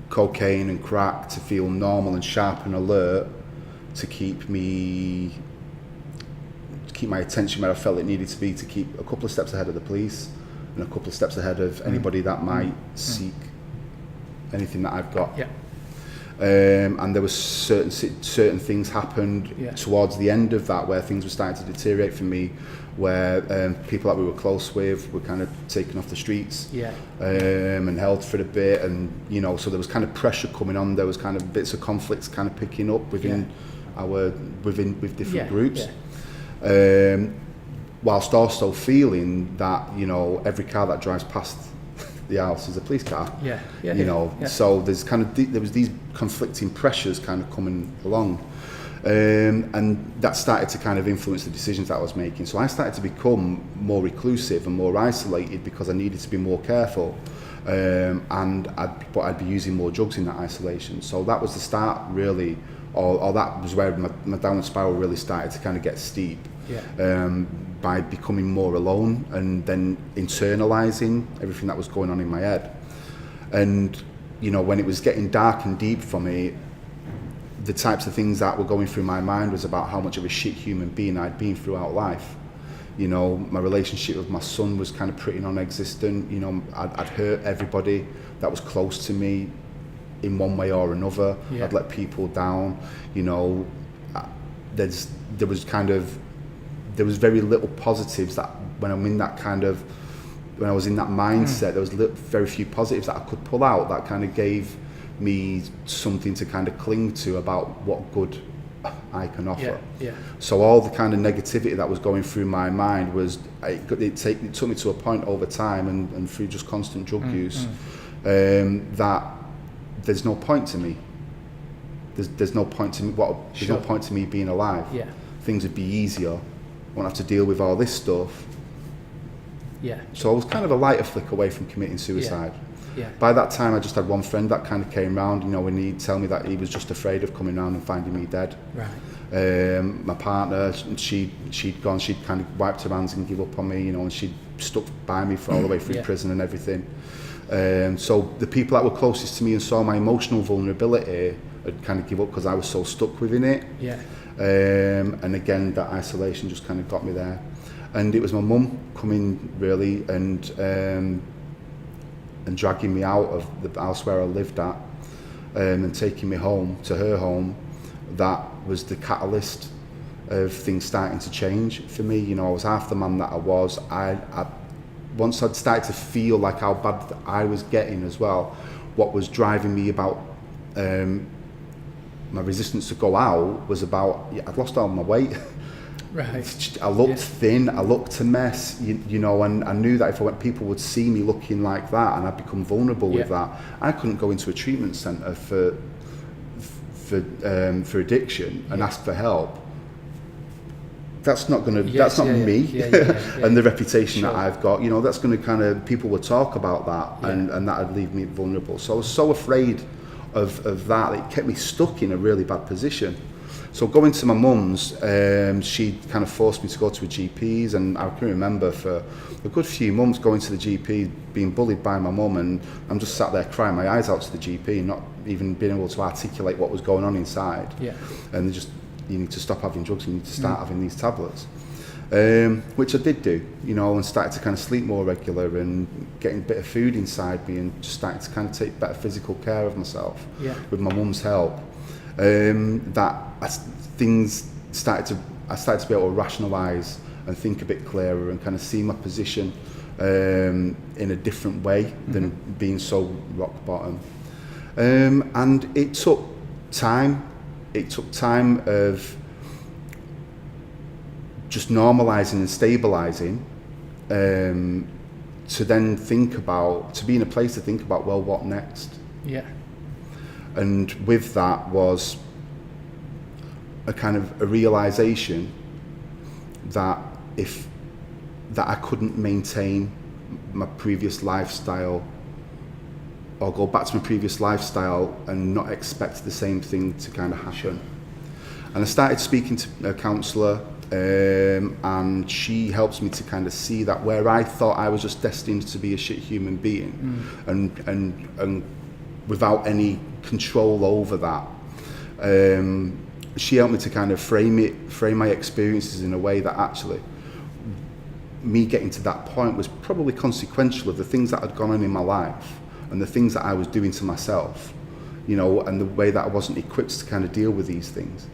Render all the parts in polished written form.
cocaine and crack to feel normal and sharp and alert, to keep my attention where I felt it needed to be, to keep a couple of steps ahead of the police and a couple of steps ahead of anybody that might seek anything that I've got. Yeah. And there was certain things happened towards the end of that where things were starting to deteriorate for me, where people that we were close with were kind of taken off the streets and held for a bit, and you know, so there was kind of pressure coming on. There was kind of bits of conflicts kind of picking up within with different groups. Whilst also feeling that, you know, every car that drives past the house is a police car. So there's kind of there was these conflicting pressures kind of coming along, and that started to kind of influence the decisions that I was making. So I started to become more reclusive and more isolated because I needed to be more careful, but I'd be using more drugs in that isolation. So that was the start, really, or that was where my downward spiral really started to kind of get steep. By becoming more alone and then internalizing everything that was going on in my head. And you know, when it was getting dark and deep for me, the types of things that were going through my mind was about how much of a shit human being I'd been throughout life. You know, my relationship with my son was kind of pretty non-existent. You know, I'd hurt everybody that was close to me in one way or another. I'd let people down. You know, there was very little positives that when I was in that mindset, there was very few positives that I could pull out that kind of gave me something to kind of cling to about what good I can offer. So all the kind of negativity that was going through my mind was, it took me to a point over time and through just constant drug use, that there's no point to me. There's no point to me. There's no point to me being alive. Things would be easier. I won't have to deal with all this stuff. So I was kind of a lighter flick away from committing suicide. By that time, I just had one friend that kind of came round, you know, when he'd tell me that he was just afraid of coming round and finding me dead. My partner, she'd gone, she'd kind of wiped her hands and give up on me, you know, and she'd stuck by me for all the way through prison and everything. So the people that were closest to me and saw my emotional vulnerability had kind of give up because I was so stuck within it. And again, that isolation just kind of got me there. And it was my mum coming really and dragging me out of the house where I lived at, and taking me home to her home. That was the catalyst of things starting to change for me. You know, I was half the man that I was. Once I'd started to feel like how bad I was getting as well, what was driving me about my resistance to go out was about, I'd lost all my weight. I looked thin, I looked a mess, you know, and I knew that if people would see me looking like that and I'd become vulnerable with that, I couldn't go into a treatment centre for addiction and ask for help. That's not going to, that's not me. And the reputation that I've got, you know, that's going to kind of, people would talk about that and that would leave me vulnerable. So I was so afraid of that, it kept me stuck in a really bad position. So going to my mum's, she kind of forced me to go to a GP's, and I can remember for a good few months going to the GP, being bullied by my mum, and I'm just sat there crying my eyes out to the GP, not even being able to articulate what was going on inside. And just, you need to stop having drugs, you need to start having these tablets. Which I did do, you know, and started to kind of sleep more regular and getting a bit of food inside me and just started to kind of take better physical care of myself with my mum's help. I started to be able to rationalise and think a bit clearer and kind of see my position in a different way than being so rock bottom. And it took time. It took time of just normalising and stabilising to then to be in a place to think about, well, what next? And with that was a kind of a realisation that I couldn't maintain my previous lifestyle or go back to my previous lifestyle and not expect the same thing to kind of happen. And I started speaking to a counsellor, and she helps me to kind of see that where I thought I was just destined to be a shit human being and without any control over that. She helped me to kind of frame my experiences in a way that actually me getting to that point was probably consequential of the things that had gone on in my life and the things that I was doing to myself, you know, and the way that I wasn't equipped to kind of deal with these things.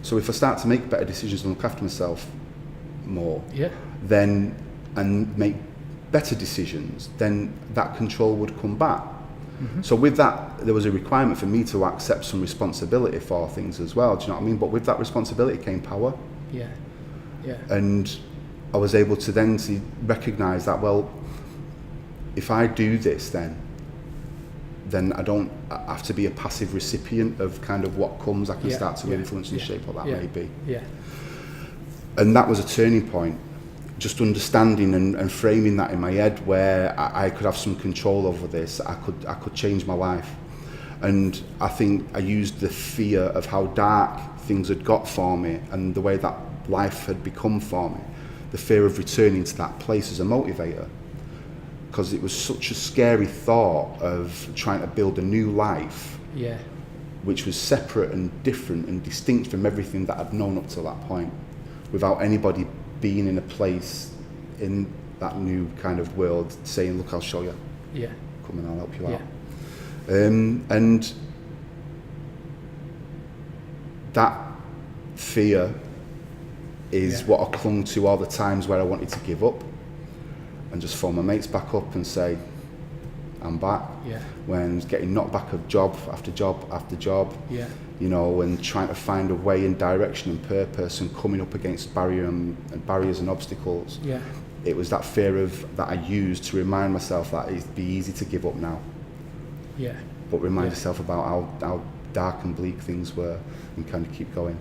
So if I start to make better decisions and look after myself more, then, and make better decisions, then that control would come back. So with that, there was a requirement for me to accept some responsibility for things as well, do you know what I mean? But with that responsibility came power. And I was able to then recognise that, well, if I do this, then I don't have to be a passive recipient of kind of what comes. I can start to influence and shape what that may be. And that was a turning point, just understanding and framing that in my head, where I could have some control over this. I could change my life. And I think I used the fear of how dark things had got for me and the way that life had become for me, the fear of returning to that place as a motivator, because it was such a scary thought of trying to build a new life, which was separate and different and distinct from everything that I'd known up to that point, without anybody being in a place in that new kind of world saying, look, I'll show you, come and I'll help you out. And that fear is what I clung to all the times where I wanted to give up and just phone my mates back up and say, I'm back. When getting knocked back of job after job after job, you know, and trying to find a way and direction and purpose and coming up against barriers and obstacles. It was that fear that I used to remind myself that it'd be easy to give up now. But remind yourself about how dark and bleak things were and kind of keep going.